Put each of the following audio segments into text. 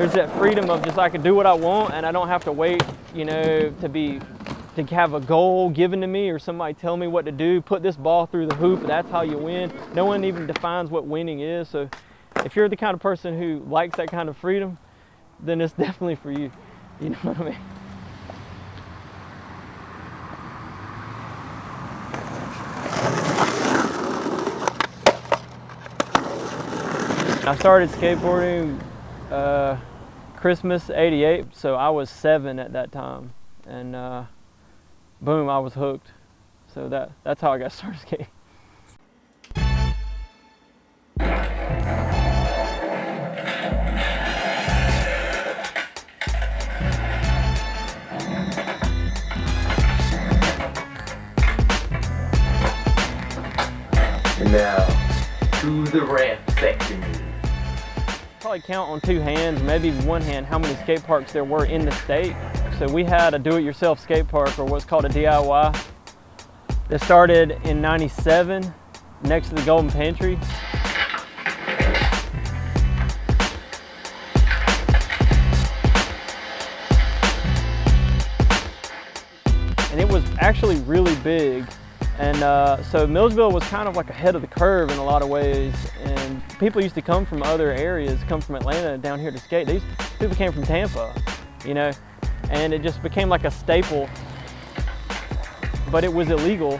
there's that freedom of just I can do what I want and I don't have to wait, you know, to have a goal given to me or somebody tell me what to do. Put this ball through the hoop, that's how you win. No one even defines what winning is. So if you're the kind of person who likes that kind of freedom, then it's definitely for you. You know what I mean? I started skateboarding Christmas '88, so I was 7 at that time, and boom, I was hooked. So that's how I got started skating. And now, to the ramp section. Probably count on 2 hands, maybe 1 hand, how many skate parks there were in the state. So we had a do-it-yourself skate park, or what's called a DIY, that started in '97 next to the Golden Pantry. And it was actually really big. And so Milledgeville was kind of like ahead of the curve in a lot of ways. And people used to come from other areas, come from Atlanta down here to skate. People came from Tampa, you know, and it just became like a staple, but it was illegal.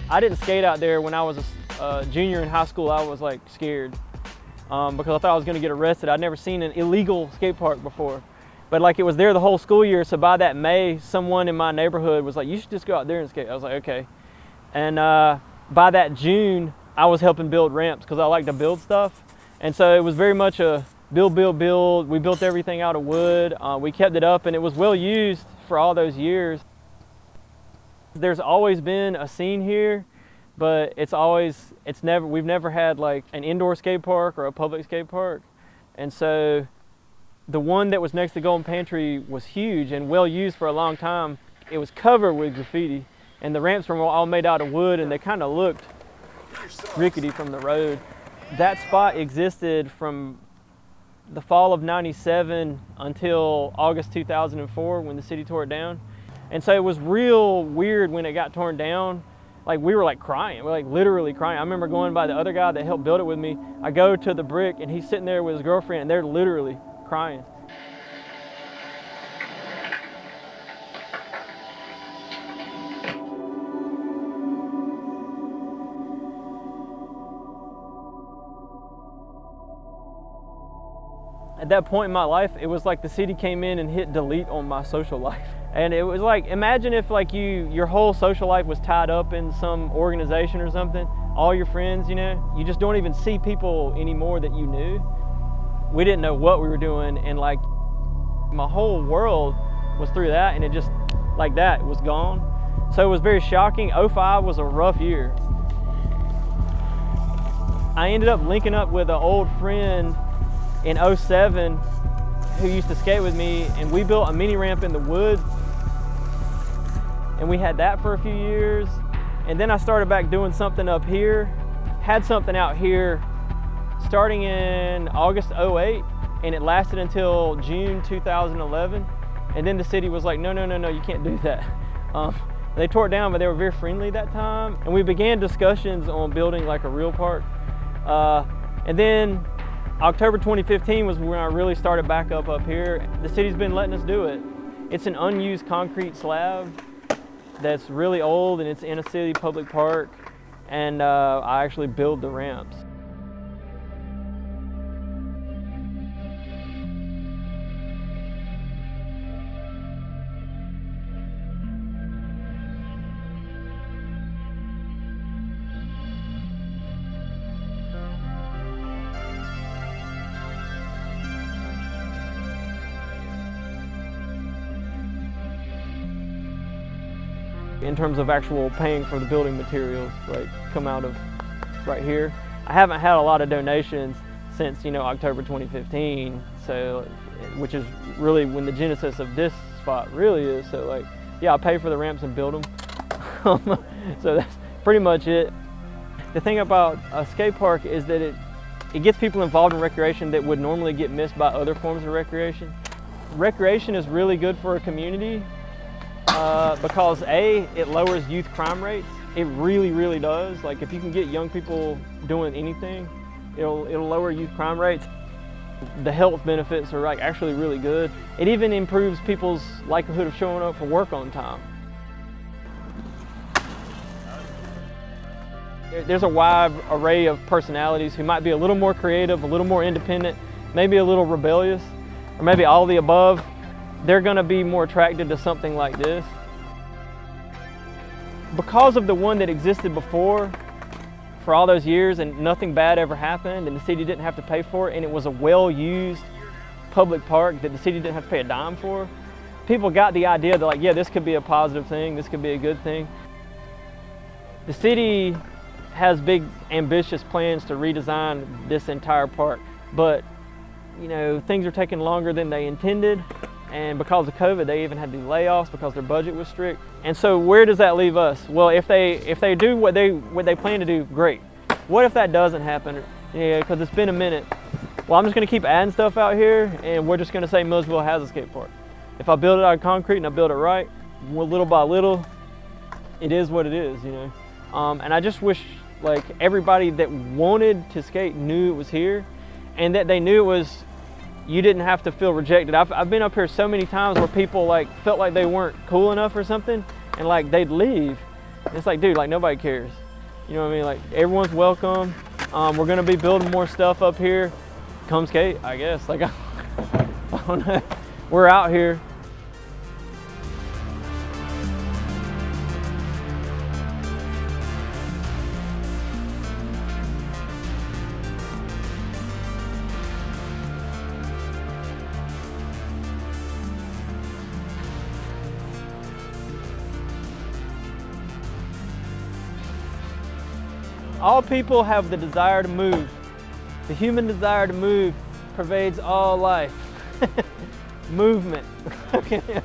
I didn't skate out there when I was a junior in high school. I was like scared because I thought I was gonna get arrested. I'd never seen an illegal skate park before. But like it was there the whole school year, so by that May, someone in my neighborhood was like, you should just go out there and skate. I was like, okay. And by that June, I was helping build ramps because I like to build stuff. And so it was very much a build, build, build. We built everything out of wood. We kept it up and it was well used for all those years. There's always been a scene here, but we've never had like an indoor skate park or a public skate park. And so the one that was next to Golden Pantry was huge and well used for a long time. It was covered with graffiti and the ramps were all made out of wood and they kind of looked rickety from the road. That spot existed from the fall of '97 until August 2004 when the city tore it down. And so it was real weird when it got torn down. Like we were like crying, we're like literally crying. I remember going by the other guy that helped build it with me. I go to the brick and he's sitting there with his girlfriend and they're literally crying. At that point in my life, it was like the city came in and hit delete on my social life. And it was like, imagine if like your whole social life was tied up in some organization or something, all your friends, you know, you just don't even see people anymore that you knew. We didn't know what we were doing, and like my whole world was through that, and it just like that, it was gone. So it was very shocking. '05 was a rough year. I ended up linking up with an old friend in '07 who used to skate with me, and we built a mini ramp in the woods, and we had that for a few years. And then I started back doing something up here, had something out here starting in August '08, and it lasted until June 2011. And then the city was like, no, you can't do that. They tore it down, but they were very friendly that time. And we began discussions on building like a real park. And then October 2015 was when I really started back up here. The city's been letting us do it. It's an unused concrete slab that's really old, and it's in a city public park. And I actually build the ramps. In terms of actual paying for the building materials, like come out of right here. I haven't had a lot of donations since, you know, October 2015, so, which is really when the genesis of this spot really is. So like, yeah, I pay for the ramps and build them. So that's pretty much it. The thing about a skate park is that It gets people involved in recreation that would normally get missed by other forms of recreation. Recreation is really good for a community because A, it lowers youth crime rates. It really, really does. Like if you can get young people doing anything, it'll lower youth crime rates. The health benefits are like actually really good. It even improves people's likelihood of showing up for work on time. There's a wide array of personalities who might be a little more creative, a little more independent, maybe a little rebellious, or maybe all the above. They're gonna be more attracted to something like this. Because of the one that existed before for all those years and nothing bad ever happened and the city didn't have to pay for it and it was a well-used public park that the city didn't have to pay a dime for, people got the idea that like, yeah, this could be a positive thing, this could be a good thing. The city has big ambitious plans to redesign this entire park, but you know, things are taking longer than they intended, and because of COVID they even had to do layoffs because their budget was strict. And so where does that leave us? Well, if they do what they plan to do, great. What if that doesn't happen? Yeah, because it's been a minute. Well, I'm just going to keep adding stuff out here and we're just going to say Milledgeville has a skate park. If I build it out of concrete and I build it right, little by little, it is what it is, you know. And I just wish like everybody that wanted to skate knew it was here and that they knew it was, you didn't have to feel rejected. I've been up here so many times where people like felt like they weren't cool enough or something and like they'd leave. It's like, dude, like nobody cares. You know what I mean? Like everyone's welcome. We're gonna be building more stuff up here. Come skate, I guess. Like, I don't know. We're out here. All people have the desire to move. The human desire to move pervades all life. Movement. Okay.